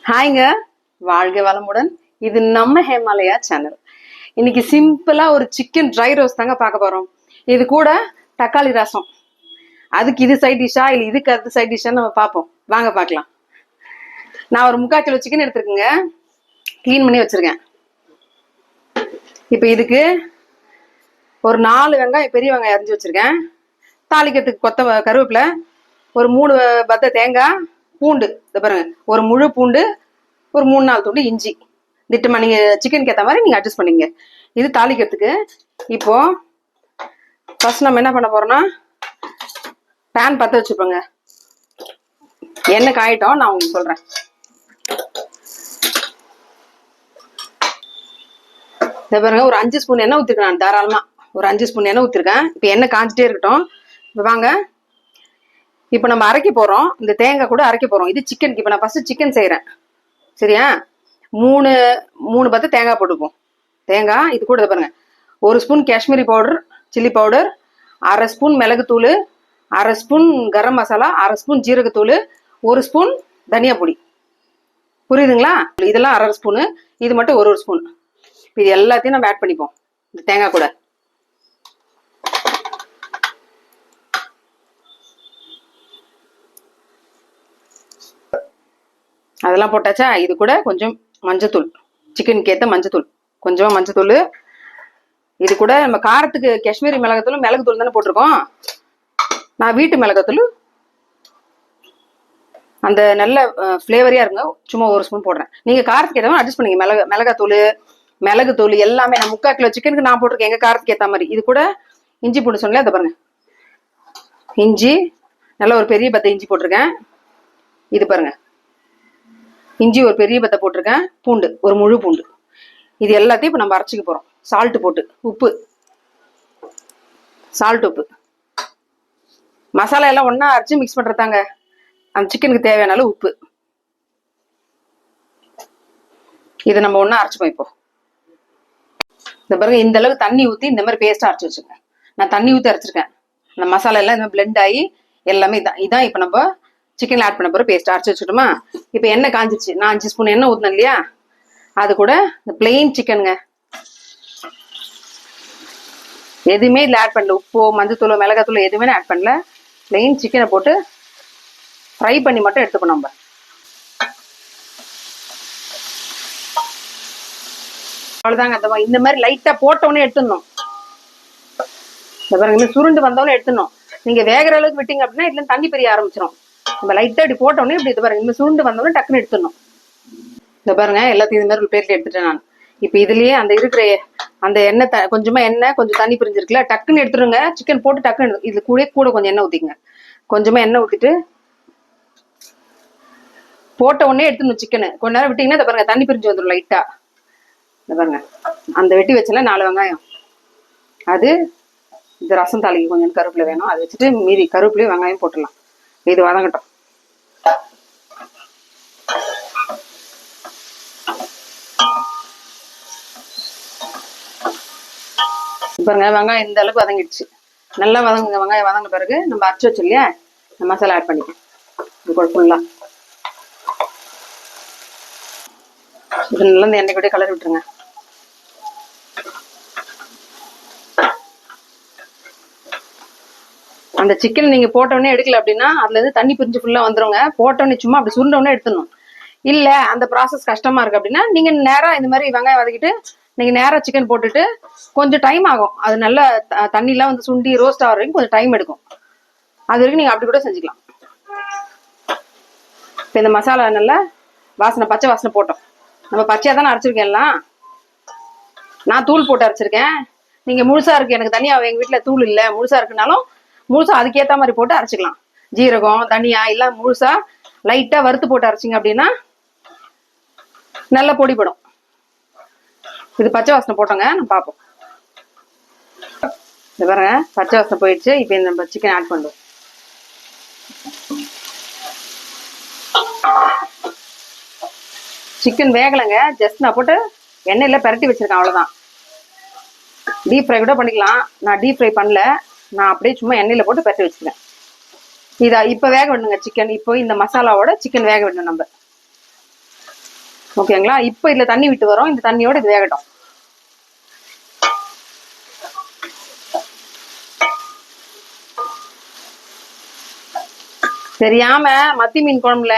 ஹாய்ங்க, வாழ்க வளமுடன். இது நம்ம ஹேமாலயா சேனல். இன்னைக்கு சிம்பிளா ஒரு சிக்கன் ட்ரை ரோஸ்ட் தாங்க பார்க்க போறோம். இது கூட தக்காளி ரசம். அதுக்கு இது சைட் டிஷ்ஷா இல்லை இதுக்கு அது சைட் டிஷ்ஷான்னு நம்ம பார்ப்போம். வாங்க பார்க்கலாம். நான் ஒரு 3/4 கிலோ சிக்கன் எடுத்துருக்கேங்க. க்ளீன் பண்ணி வச்சிருக்கேன். இப்போ இதுக்கு ஒரு 4 வெங்காயம், பெரிய வெங்காயம் அரிஞ்சு வச்சிருக்கேன். தாளிக்கிறதுக்கு கருவேப்பிலை, ஒரு 3 பத்த தேங்காய், பூண்டு இதை பாருங்க, ஒரு முழு பூண்டு, ஒரு 3-4 துண்டு இஞ்சி. திட்டமா நீங்க சிக்கனுக்கு ஏற்ற மாதிரி நீங்க அட்ஜஸ்ட் பண்ணிங்க. இது தாளிக்கிறதுக்கு. இப்போ ஃபர்ஸ்ட் நம்ம என்ன பண்ண போறோம்னா, பேன் பற்ற வச்சுப்போங்க. எண்ணெய் காயிட்டோம், நான் உங்களுக்கு சொல்றேன். இதை பாருங்க, ஒரு 5 ஸ்பூன் எண்ணெய் ஊற்றிருக்கேன். நான் தாராளமா ஒரு 5 ஸ்பூன் எண்ணெய் ஊற்றிருக்கேன். இப்போ எண்ணெய் காஞ்சிட்டே இருக்கட்டும். இப்போ வாங்க, இப்போ நம்ம அரைக்க போறோம். இந்த தேங்காய் கூட அரைக்க போறோம். இது சிக்கனுக்கு. இப்போ நான் ஃபர்ஸ்ட் சிக்கன் செய்யறேன், சரியா? 3 பத்து தேங்காய் போட்டுப்போம். தேங்காய் இது கூட பாருங்க, 1 spoon Kashmiri powder, chilli powder, 1/2 spoon மிளகுத்தூள், 1/2 ஸ்பூன் கரம் மசாலா, 1/2 ஸ்பூன் ஜீரகத்தூள், 1 ஸ்பூன் தனியா பொடி. புரியுதுங்களா? இதெல்லாம் 1/2 ஸ்பூனு, இது மட்டும் 1 ஸ்பூன். இது எல்லாத்தையும் நம்ம ஆட் பண்ணிப்போம் இந்த தேங்காய் கூட. அதெல்லாம் போட்டாச்சா? இது கூட கொஞ்சம் மஞ்சத்தூள், சிக்கனுக்கு ஏற்ற மஞ்சத்தூள், கொஞ்சமா மஞ்சத்தூள். இது கூட நம்ம காரத்துக்கு காஷ்மீரி மிளகாத்தூள், மிளகுத்தூள் தானே போட்டிருக்கோம். நான் வீட்டு மிளகாத்தூள், அந்த நல்ல ஃப்ளேவரியா இருங்க, சும்மா 1 ஸ்பூன் போடுறேன். நீங்க காரத்துக்கு ஏற்ற மாதிரி அட்ஜஸ்ட் பண்ணிங்க. மிளகாத்தூள், மிளகுத்தூள் எல்லாமே நான் 3/4 கிலோ சிக்கனுக்கு நான் போட்டிருக்கேன், எங்க காரத்துக்கு ஏற்ற மாதிரி. இது கூட இஞ்சி பூண்டு சொன்னல, அதை பாருங்க, இஞ்சி நல்ல ஒரு பெரிய பத்தை இஞ்சி போட்டிருக்கேன். இது பாருங்க, இஞ்சி ஒரு பெரிய பத்தை போட்டிருக்கேன். பூண்டு ஒரு முழு பூண்டு. இது எல்லாத்தையும் இப்போ நம்ம அரைச்சிக்க போறோம். சால்ட் போட்டு, உப்பு, சால்ட், உப்பு, மசாலா எல்லாம் ஒன்னா அரைச்சி மிக்ஸ் பண்றதாங்க. அந்த சிக்கனுக்கு தேவையான உப்பு. இதை நம்ம ஒன்னா அரைச்சிப்போம். இப்போ இந்த பாருங்க, இந்த அளவுக்கு தண்ணி ஊற்றி இந்த மாதிரி பேஸ்டா அரைச்சி வச்சுருக்கேன். நான் தண்ணி ஊற்றி அரைச்சிருக்கேன். அந்த மசாலா எல்லாம் இந்த பிளெண்ட் ஆகி எல்லாமே இதான் இப்போ நம்ம சிக்கன் ஆட் பண்ண போறோம். பேஸ்ட் அரைச்சி வச்சுட்டோமா? இப்போ எண்ணெய் காஞ்சிச்சு. நான் 5 ஸ்பூன் எண்ணெய் ஊற்றினேன் இல்லையா? அது கூட இந்த பிளெயின் சிக்கனுங்க, எதுவுமே இதில் ஆட் பண்ணல. உப்போ, மஞ்சத்தூளோ, மிளகாத்தூளோ எதுவுமே ஆட் பண்ணல. பிளெயின் சிக்கனை போட்டு ஃப்ரை பண்ணி மட்டும் எடுத்துக்கணும் நம்ம. அவ்வளோதாங்க. இந்த மாதிரி லைட்டா போட்டோன்னே எடுத்துடணும். இந்த பாருங்க, சுருண்டு வந்தவொடனே எடுத்துடணும். நீங்க வேகிற அளவுக்கு விட்டீங்க அப்படின்னா இதுல தண்ணி பெரிய ஆரம்பிச்சிடும். நம்ம லைட்டா இப்படி போட்டோன்னே இப்படி இது பாருங்க, இந்த சுருண்டு வந்தோடனே டக்குன்னு எடுத்துடணும். இந்த பாருங்க, எல்லாத்தையும் இது மாதிரி ஒரு பிளேட்ல எடுத்துட்டேன் நான். இப்போ இதுலயே அந்த இருக்கிற அந்த எண்ணெய், கொஞ்சமா எண்ணெய், கொஞ்சம் தண்ணி பிரிஞ்சிருக்குல்ல, டக்குன்னு எடுத்துருங்க. சிக்கன் போட்டு டக்குன்னு இது கூட கொஞ்சம் எண்ணெய் ஊத்திங்க. கொஞ்சமா எண்ணெய் ஊத்திட்டு போட்ட உடனே எடுத்துடணும் சிக்கனு. கொஞ்ச நேரம் விட்டீங்கன்னா இந்த பாருங்க, தண்ணி பிரிஞ்சு வந்துடும் லைட்டா. இந்த பாருங்க, அந்த வெட்டி வச்சல 4 வெங்காயம், அது இந்த ரசம் தாளிக்கு கொஞ்சம் கருவேப்பிலை வேணும், அதை வச்சுட்டு மீதி கருவேப்பிலையும் வெங்காயம் போட்டுடலாம். இது வதங்கட்டும். பாருங்க, வெங்காயம் இந்த அளவுக்கு வதங்கிடுச்சு. நல்லா வதங்குங்க. வெங்காயம் வதங்கின பிறகு நம்ம அரைச்சி வச்சு இல்லையா, இந்த மசாலா ஆட் பண்ணிக்கலாம். இது கூட ஃபுல்லா இது நல்லா இந்த எண்ணெய் கூட கலர் விட்டுருங்க. அந்த சிக்கன் நீங்க போட்டோடனே எடுக்கல அப்படின்னா அதுல இருந்து தண்ணி பிரிஞ்சு ஃபுல்லா வந்துருங்க. போட்டோடனே சும்மா அப்படி சுருண்டோடனே எடுத்துடணும். இல்ல அந்த ப்ராசஸ் கஷ்டமா இருக்கு அப்படின்னா நீங்க நேரா இந்த மாதிரி வெங்காயம் வதக்கிட்டு நீங்க நேரா சிக்கன் போட்டுட்டு கொஞ்சம் டைம் ஆகும். அது நல்லா தண்ணிலாம் வந்து சுண்டி ரோஸ்ட் ஆகிற வரைக்கும் கொஞ்சம் டைம் எடுக்கும். அது வரைக்கும் நீங்க அப்படி கூட செஞ்சுக்கலாம். இப்போ இந்த மசாலா நல்லா வாசனை, பச்சை வாசனை போட்டோம். நம்ம பச்சையா தானே அரைச்சிருக்கேன் எல்லாம். நான் தூள் போட்டு அரைச்சிருக்கேன். நீங்க முழுசா இருக்கு, எனக்கு தனியா எங்க வீட்டுல தூள் இல்லை, முழுசா இருக்குனாலும் முழுசா அதுக்கேற்ற மாதிரி போட்டு அரைச்சிக்கலாம். ஜீரகம், தனியா எல்லாம் முழுசா லைட்டா வறுத்து போட்டு அரைச்சிங்க அப்படின்னா நல்லா பொடிப்படும். இது பச்சை வாசனை போட்டோங்க, நம்ம பார்ப்போம். இது பாருங்க, பச்சை வாசனை போயிடுச்சு. இப்போ நம்ம சிக்கன் ஆட் பண்ணுவோம். சிக்கன் வேகலைங்க, ஜஸ்ட் நான் போட்டு எண்ணெயில பரட்டி வச்சிருக்கேன், அவ்வளவுதான். டீப் ஃப்ரை கூட பண்ணிக்கலாம். நான் டீப் ஃப்ரை பண்ணல, நான் அப்படியே சும்மா எண்ணெயில போட்டு பரட்டி வச்சிருக்கேன். இதை இப்போ வேக விடணுங்க சிக்கன். இப்போ இந்த மசாலாவோட சிக்கன் வேக விடணும் நம்ம. ஓகேங்களா? இப்போ இதுல தண்ணி விட்டு வரும், இந்த தண்ணியோட இது வேகட்டும். தெரியாம மத்தி மீன் குழம்புல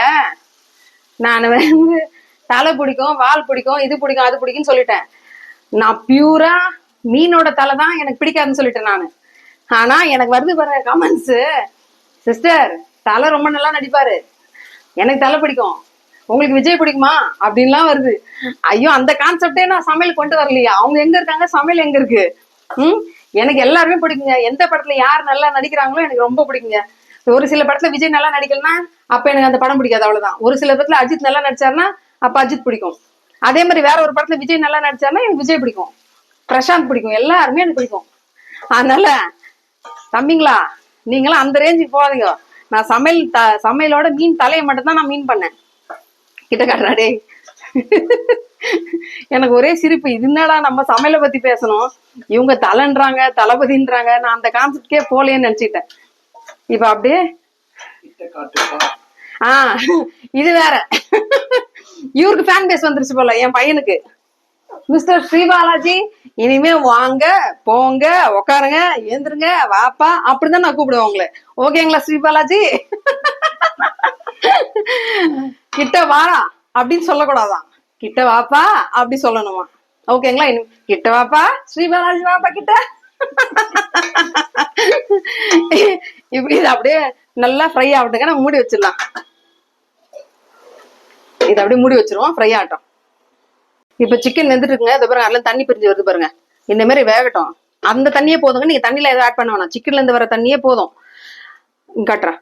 நான் வந்து தலை பிடிக்கும், வால் பிடிக்கும், இது பிடிக்கும், அது பிடிக்கும்னு சொல்லிட்டேன். நான் பியூரா மீனோட தலை தான் எனக்கு பிடிக்காதுன்னு சொல்லிட்டேன் நான். ஆனா எனக்கு வருது பாருங்க கமெண்ட்ஸ், சிஸ்டர் தலை ரொம்ப நல்லா நடிப்பாரு, எனக்கு தலை பிடிக்கும், உங்களுக்கு விஜய் பிடிக்குமா அப்படின்லாம் வருது. ஐயோ, அந்த கான்செப்டே நான் சமையல் கொண்டு வரலையா? அவங்க எங்க இருக்காங்க, சமையல் எங்க இருக்கு? எனக்கு எல்லாருமே பிடிக்குங்க. எந்த படத்துல யார் நல்லா நடிக்கிறாங்களோ எனக்கு ரொம்ப பிடிக்குங்க. ஒரு சில படத்துல விஜய் நல்லா நடிக்கலன்னா அப்ப எனக்கு அந்த படம் பிடிக்காது, அவ்வளவுதான். ஒரு சில படத்துல அஜித் நல்லா நடிச்சாருன்னா அப்ப அஜித் பிடிக்கும். அதே மாதிரி வேற ஒரு படத்துல விஜய் நல்லா நடிச்சாருன்னா எனக்கு விஜய் பிடிக்கும், பிரசாந்த் பிடிக்கும், எல்லாருமே எனக்கு பிடிக்கும். அதனால தம்பிங்களா, நீங்களாம் அந்த ரேஞ்சுக்கு போகாதீங்க. நான் சமையலோட மீன் தலையை மட்டும்தான் நான் மீன் பண்ணேன். கிட்ட காட்டுறாடே எனக்கு ஒரே சிரிப்பு. இது என்னடா நம்ம சமையலை பத்தி பேசணும், இவங்க தலைன்றாங்க, தளபதின்றாங்க. நான் அந்த கான்செப்ட்கே போலேன்னு நினைச்சிட்டேன். இப்ப அப்படியே இது வேற இவருக்கு ஃபேன் பேஸ் வந்துருச்சு போல என் பையனுக்கு. மிஸ்டர் ஸ்ரீபாலாஜி, இனிமே வாங்க போங்க உக்காருங்க ஏந்திருங்க வாப்பா அப்படிதான் நான் கூப்பிடுவேன் உங்களை. ஓகேங்களா ஸ்ரீபாலாஜி? கிட்ட வாரா அப்படின்னு சொல்லக்கூடாதான், கிட்ட வாப்பா அப்படி சொல்லணுமா? ஓகேங்களா? கிட்ட வாப்பா ஸ்ரீபாலாஜி, வாப்பா கிட்ட. இப்படி இது அப்படியே நல்லா ஃப்ரை ஆகட்டுங்க. நம்ம மூடி வச்சிடலாம். இது அப்படியே மூடி வச்சிருவோம், ஃப்ரை ஆகட்டும். இப்ப சிக்கன் வெந்துட்டு இருக்குங்க. இது பாருங்க, அதெல்லாம் தண்ணி பிரிஞ்சு வருது பாருங்க. இந்த மாதிரி வேகட்டும். அந்த தண்ணியே போதுங்க, நீங்க தண்ணியில எதுவும் ஆட் பண்ண வேணாம். சிக்கன்ல இருந்து வர தண்ணியே போதும். காட்டுறேன்.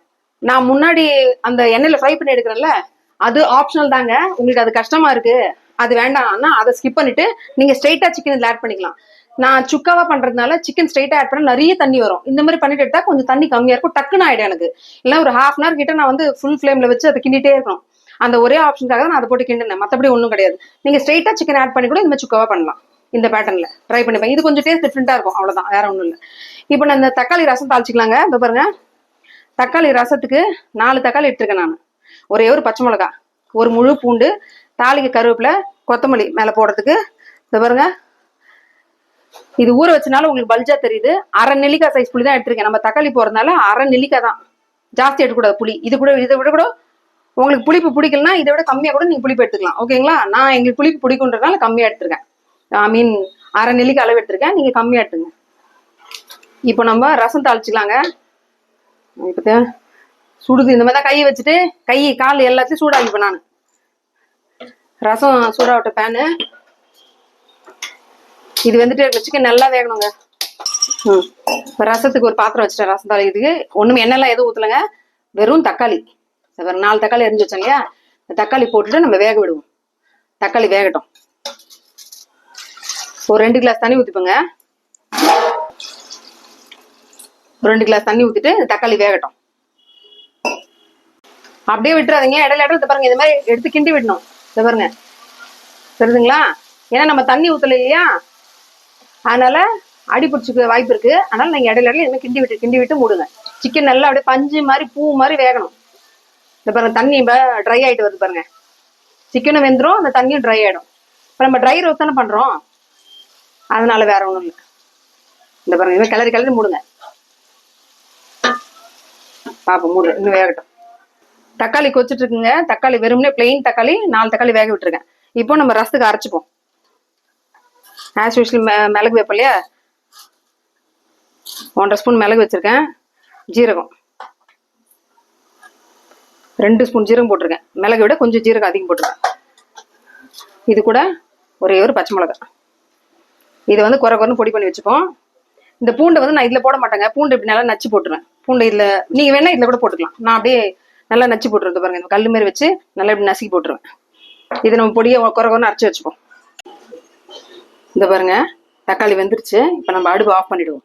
நான் முன்னாடி அந்த எண்ணெயில ஃப்ரை பண்ணி எடுக்கிறேன்ல, அது ஆப்ஷனல் தாங்க. உங்களுக்கு அது கஷ்டமா இருக்கு, அது வேண்டாம்னா அதை ஸ்கிப் பண்ணிட்டு நீங்க ஸ்ட்ரெயிட்டா சிக்கன் இதுல ஆட் பண்ணிக்கலாம். நான் சுக்காவா பண்றதுனால சிக்கன் ஸ்ட்ரெயிட்டா ஆட் பண்ண நிறைய தண்ணி வரும். இந்த மாதிரி பண்ணிட்டு எடுத்தா கொஞ்சம் தண்ணி கம்மியா இருக்கும், டக்குன்னு ஆயிடும் எனக்கு. இல்லை ஒரு ஹாஃப் அன் ஹவர் கிட்ட நான் வந்து ஃபுல் ஃபிளேம்ல வச்சு அதை கிண்டிட்டே இருக்கணும். அந்த ஒரே ஆப்ஷனுக்காக நான் அதை போட்டு கிண்டினேன், மற்றபடி ஒன்றும் கிடையாது. நீங்க ஸ்ட்ரெயிட்டா சிக்கன் ஆட் பண்ணி கூட இந்த மாதிரி சுக்காவா பண்ணலாம். இந்த பேட்டர்ன்ல ட்ரை பண்ணிப்பேன். இது கொஞ்சம் டேஸ்ட் டிஃப்ரெண்டா இருக்கும், அவ்வளவுதான், வேற ஒன்றும் இல்லை. இப்போ நான் இந்த தக்காளி ரசம் தாளிச்சிக்கலாங்க. இப்போ பாருங்க, தக்காளி ரசத்துக்கு 4 தக்காளி எடுத்துருக்கேன் நான். ஒரே ஒரு பச்சை மிளகா, ஒரு முழு பூண்டு, தாளிக்கு கருவேப்பிலை, கொத்தமல்லி மேல போடுறதுக்கு. இந்த பாருங்க, இது ஊற வச்சனால உங்களுக்கு பல்ஜா தெரியுது. அரை நெல்லிக்காய் சைஸ் புளி தான் எடுத்திருக்கேன். நம்ம தக்காளி போறதுனால அரை நெல்லிக்காய் தான், ஜாஸ்தி எடுக்கக்கூடாது புளி. இதை விட கூட உங்களுக்கு புளிப்பு பிடிக்கலன்னா இதை விட கம்மியா கூட நீங்க புளிப்பு எடுத்துக்கலாம். ஓகேங்களா? நான் எங்களுக்கு புளிப்பு பிடிக்குன்றதுனால கம்மியா எடுத்திருக்கேன். மீன் அரை நெல்லிக்காய் அளவு எடுத்திருக்கேன், நீங்க கம்மியா எடுத்துங்க. இப்போ நம்ம ரசம் தாளிச்சுக்கலாங்க. இப்போ சுடுது, இந்த மாதிரி தான் கையை வச்சுட்டு கை கால் எல்லாத்தையும் சூடாகிப்பேன் நான். ரசம் சூடாகட்ட பேனு இது வந்துட்டு சிக்கன் நல்லா வேகணுங்க. இப்போ ரசத்துக்கு ஒரு பாத்திரம் வச்சுட்டேன். ரசம் தாளிக்கிறதுக்கு ஒண்ணுமே எண்ணெய்லாம் எதுவும் ஊற்றலைங்க, வெறும் தக்காளி. 4 தக்காளி எரிஞ்சு வச்சோம் இல்லையா, தக்காளி போட்டுட்டு நம்ம வேக விடுவோம். தக்காளி வேகட்டும். ஒரு 2 கிளாஸ் தண்ணி ஊற்றிப்போங்க. 2 கிளாஸ் தண்ணி ஊற்றிட்டு தக்காளி வேகட்டும். அப்படியே விட்டுறாதீங்க, இடையில பாருங்க இந்த மாதிரி எடுத்து கிண்டி விடணும். இதை பாருங்க, தெரியுதுங்களா? ஏன்னா நம்ம தண்ணி ஊற்றல இல்லையா, அதனால அடி பிடிச்சிக்க வாய்ப்பு இருக்கு. அதனால நீங்க இடையில என்ன கிண்டி விட்டு மூடுங்க. சிக்கன் நல்லா அப்படியே பஞ்சு மாதிரி பூ மாதிரி வேகணும். இந்த பாருங்க, தண்ணி ட்ரை ஆயிட்டு வருது பாருங்க. சிக்கனும் வெந்துடும், அந்த தண்ணியும் ட்ரை ஆயிடும். இப்போ நம்ம ட்ரை ரோஸ்ட் தானே பண்றோம், அதனால வேற ஒன்றும் இல்லை. இந்த பாருங்க, இனிமேல் கிளறி மூடுங்க. பாப்போம், மூடு, இன்னும் வேகட்டும். தக்காளி கொச்சிட்டு இருக்குங்க. தக்காளி வெறும்னே பிளெயின் தக்காளி 4 தக்காளி வேக விட்டுருக்கேன். இப்போ நம்ம ரசத்துக்கு அரைச்சிப்போம். ஆஸ் யூஷுவல் மிளகு வைப்போம் இல்லையா, 1.5 ஸ்பூன் மிளகு வச்சிருக்கேன். ஜீரகம் 2 ஸ்பூன் ஜீரகம் போட்டிருக்கேன். மிளகு விட கொஞ்சம் ஜீரகம் அதிகம் போட்டிருக்கேன். இது கூட ஒரே ஒரு பச்சை மிளகா. இதை வந்து குறைன்னு பொடி பண்ணி வச்சுப்போம். இந்த பூண்டை வந்து நான் இதுல போட மாட்டேங்க. பூண்டு இப்படி நல்லா நச்சு போட்டுருவேன். பூண்டை இதுல நீங்க வேணா இதுல கூட போட்டுக்கலாம். நான் அப்படியே நல்லா நச்சு போட்டுருது பாருங்க, இந்த கல் மாதிரி வச்சு நல்லா இப்படி நசுக்கி போட்டுருவேன். இதை நம்ம பொடியை குறைன்னு அரைச்சி வச்சுப்போம். இந்த பாருங்க, தக்காளி வெந்துருச்சு. இப்போ நம்ம அடுப்பு ஆஃப் பண்ணிடுவோம்.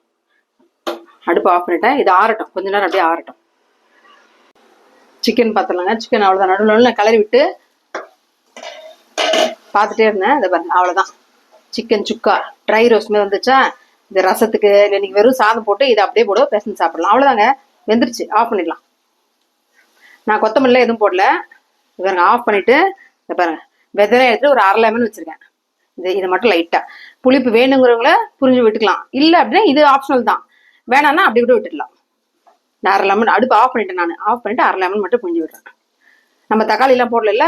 அடுப்பு ஆஃப் பண்ணிட்டேன். இது ஆறட்டும், கொஞ்ச நேரம் அப்படியே ஆறட்டும். சிக்கன் பார்த்துலாங்க. சிக்கன் அவ்வளோதான், நடுவில் நான் கிளறி விட்டு பார்த்துட்டே இருந்தேன். இதை பாருங்க, அவ்வளோதான். சிக்கன் சுக்கா ட்ரை ரோஸ்ட் மாதிரி வந்துச்சா. இந்த ரசத்துக்கு இல்லை நீங்கள் வெறும் சாதம் போட்டு இதை அப்படியே போட பேசஞ்சு சாப்பிடலாம். அவ்வளோதாங்க, வெந்துருச்சு. ஆஃப் பண்ணிடலாம். நான் கொத்தமல்லிலாம் எதுவும் போடல. பாருங்க, ஆஃப் பண்ணிட்டு இதை பாருங்க, வெதனை எடுத்து ஒரு 1/2 லெமன் வச்சிருக்கேன். இதை மட்டும் லைட்டா புளிப்பு வேணுங்கிறவங்கள புரிஞ்சு விட்டுக்கலாம். இல்லை அப்படின்னா இது ஆப்ஷனல் தான். வேணாம்னா அப்படி கூட விட்டுடலாம். நான் 1/2 லெமன் அடுப்பு ஆஃப் பண்ணிட்டேன். நான் ஆஃப் பண்ணிட்டு 1/2 லெமன் மட்டும் புரிஞ்சு விடுறேன். நம்ம தக்காளி எல்லாம் போடல,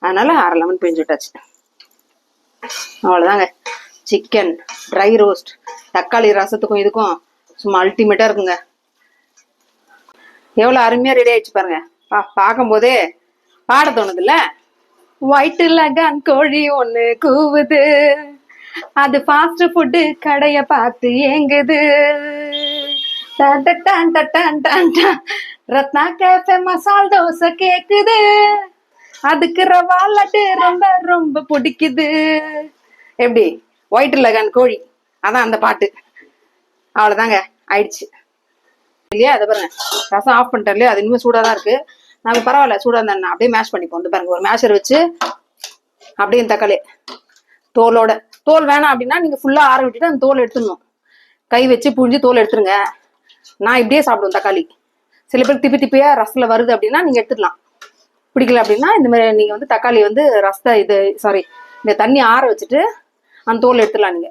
அதனால 1/2 லெமன் புரிஞ்சு விட்டாச்சு. அவ்வளோதாங்க. சிக்கன் ட்ரை ரோஸ்ட் தக்காளி ரசத்துக்கும் இதுக்கும் சும்மா அல்டிமேட்டா இருக்குங்க. எவ்வளவு அருமையா ரெடி ஆயிடுச்சு பாருங்க. பார்க்கும் போதே பாட தோணுது இல்ல. ஒயிட் லகான் கோழி ஒண்ணு கூவுது, அது ஃபாஸ்ட் ஃபுட்டு கடைய பார்த்து ஏங்குது. ரத்னா கேஃபே மசால் தோசை கேக்குது, அதுக்கு ரவா லட்டு ரொம்ப ரொம்ப பிடிக்குது. எப்படி ஒயிட் லகான் கோழி, அதான் அந்த பாட்டு. அவ்வளவுதாங்க, ஆயிடுச்சு இல்லையா? அதை பாருங்க, ரசம் ஆஃப் பண்ணிட்டேன் இல்லையா? அது இன்னும் சூடாக தான் இருக்கு. நாங்கள் பரவாயில்ல, சூடாக இருந்தா அப்படியே மேஷ் பண்ணிப்போம். வந்து பாருங்க, ஒரு மேஷர் வச்சு அப்படியே தக்காளி தோலோட, தோல் வேணாம் அப்படின்னா நீங்க ஃபுல்லா ஆற விட்டுட்டு அந்த தோல் எடுத்துடணும். கை வச்சு புழிஞ்சு தோல் எடுத்துருங்க. நான் இப்படியே சாப்பிடுவேன் தக்காளி. சில பேர் திப்பி திப்பியா ரசத்துல வருது அப்படின்னா நீங்க எடுத்துடலாம். பிடிக்கல அப்படின்னா இந்த மாதிரி நீங்க வந்து தக்காளி வந்து ரசத்தை இந்த தண்ணி ஆற வச்சுட்டு அந்த தோல் எடுத்துடலாம். நீங்க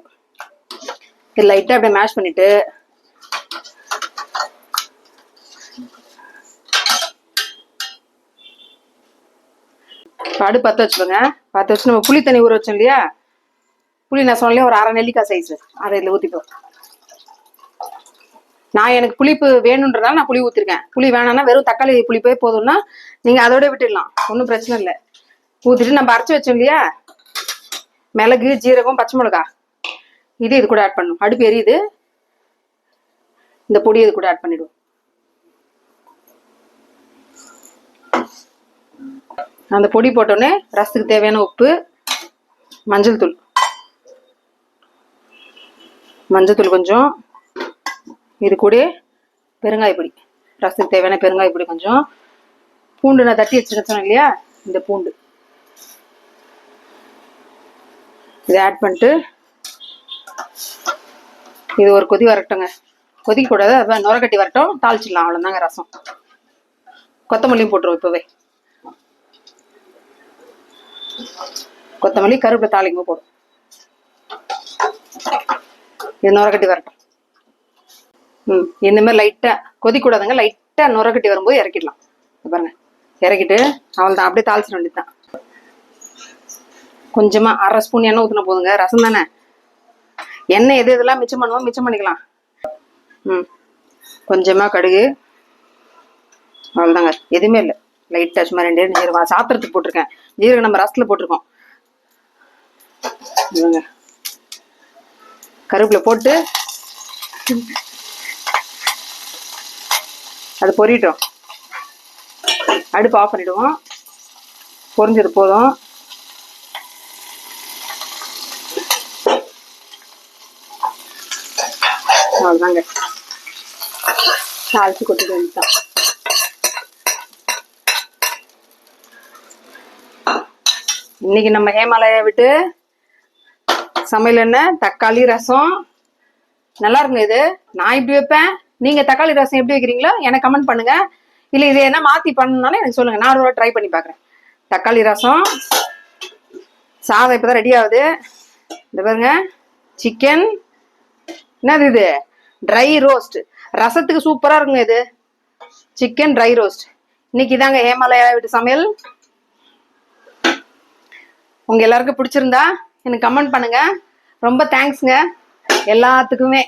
இது லைட்டா அப்படியே மேஷ் பண்ணிட்டு அடுப்பு பற்ற வச்சுக்கோங்க. பற்ற வச்சு நம்ம புளி தண்ணி ஊற வச்சோம் இல்லையா? புளி நான் சொன்னேன் ஒரு 1/2 நெல்லிக்காய் சைஸ், அதை இதில் ஊற்றிப்போம். நான் எனக்கு புளிப்பு வேணுன்றதால நான் புளி ஊற்றிருக்கேன். புளி வேணாம்னா வெறும் தக்காளி புளிப்பே போதும்னா நீங்கள் அதோட விட்டுடலாம், ஒன்றும் பிரச்சனை இல்லை. ஊற்றிட்டு நம்ம அரைச்சி வச்சோம் இல்லையா, மிளகு ஜீரகம் பச்சை மிளகா, இது கூட ஆட் பண்ணணும். அடுப்பு எரியுது, இந்த பொடி இது கூட ஆட் பண்ணிடுவோம். அந்த பொடி போட்டோடனே ரசத்துக்கு தேவையான உப்பு, மஞ்சள் தூள் கொஞ்சம், இது கூட பெருங்காய பொடி, ரசத்துக்கு தேவையான பெருங்காய பொடி கொஞ்சம், பூண்டு நான் தட்டி வச்சுருக்கேன் இல்லையா, இந்த பூண்டு இதை ஆட் பண்ணிட்டு இது ஒரு கொதி வரட்டுங்க. கொதிக்க கூடாது, அதான் நுரக்கட்டி வரட்டும், தாளிச்சிடலாம். அவ்வளோதாங்க ரசம். கொத்தமல்லியும் போட்டுருவோம் இப்போவே. கொத்தமல்லி கருவேப்பிலை தாளிக்கும் போடும். இது நுரக்கட்டி வரட்டும். இந்த மாதிரி லைட்டா கொதிக்கூடாதுங்க, லைட்டா நுரக்கட்டி வரும்போது இறக்கிடலாம். பாருங்க, இறக்கிட்டு அவள்தான் அப்படியே தாளிச்சிட வேண்டியதுதான். கொஞ்சமா 1/2 ஸ்பூன் எண்ணெய் ஊற்றின போதுங்க, ரசம் தானே. எண்ணெய் எது இதெல்லாம் மிச்சம் பண்ணுவோம், மிச்சம் பண்ணிக்கலாம். கொஞ்சமா கடுகு, அவ்வளோதாங்க, எதுவுமே இல்லை. லைட்டா சும்மா 2 ஜீரகம் சாத்திரத்துக்கு போட்டிருக்கேன். ஜீரகம் நம்ம ரசத்துல போட்டிருக்கோம். கருவேப்பிலை போட்டு அது பொரியட்டும். அடுப்பு ஆஃப் பண்ணிடுவோம். பொரிஞ்சது போதும். அவ்வளோதாங்க, தாளிச்சு கொட்டிட்டு வந்துட்டான். இன்னைக்கு நம்ம ஹேமாலயா விட்டு சமையல் என்ன தக்காளி ரசம் நல்லா இருக்குங்க. இது நான் இப்படி வைப்பேன், நீங்க தக்காளி ரசம் எப்படி வைக்கிறீங்களோ எனக்கு கமெண்ட் பண்ணுங்க. இல்லை இது என்ன மாத்தி பண்ணணும்னாலும் எனக்கு சொல்லுங்க, நான் ஒரு ட்ரை பண்ணி பார்க்குறேன். தக்காளி ரசம் சாதம் இப்போதான் ரெடி ஆகுது. இந்த பாருங்க, சிக்கன் என்னது இது, ட்ரை ரோஸ்ட். ரசத்துக்கு சூப்பரா இருக்குங்க இது, சிக்கன் ட்ரை ரோஸ்ட். இன்னைக்கு இதாங்க ஹேமாலயா வீட்டு சமையல். உங்க எல்லாருக்கும் பிடிச்சிருந்தா எனக்கு கமெண்ட் பண்ணுங்க. ரொம்ப தேங்க்ஸ்ங்க எல்லாத்துக்குமே.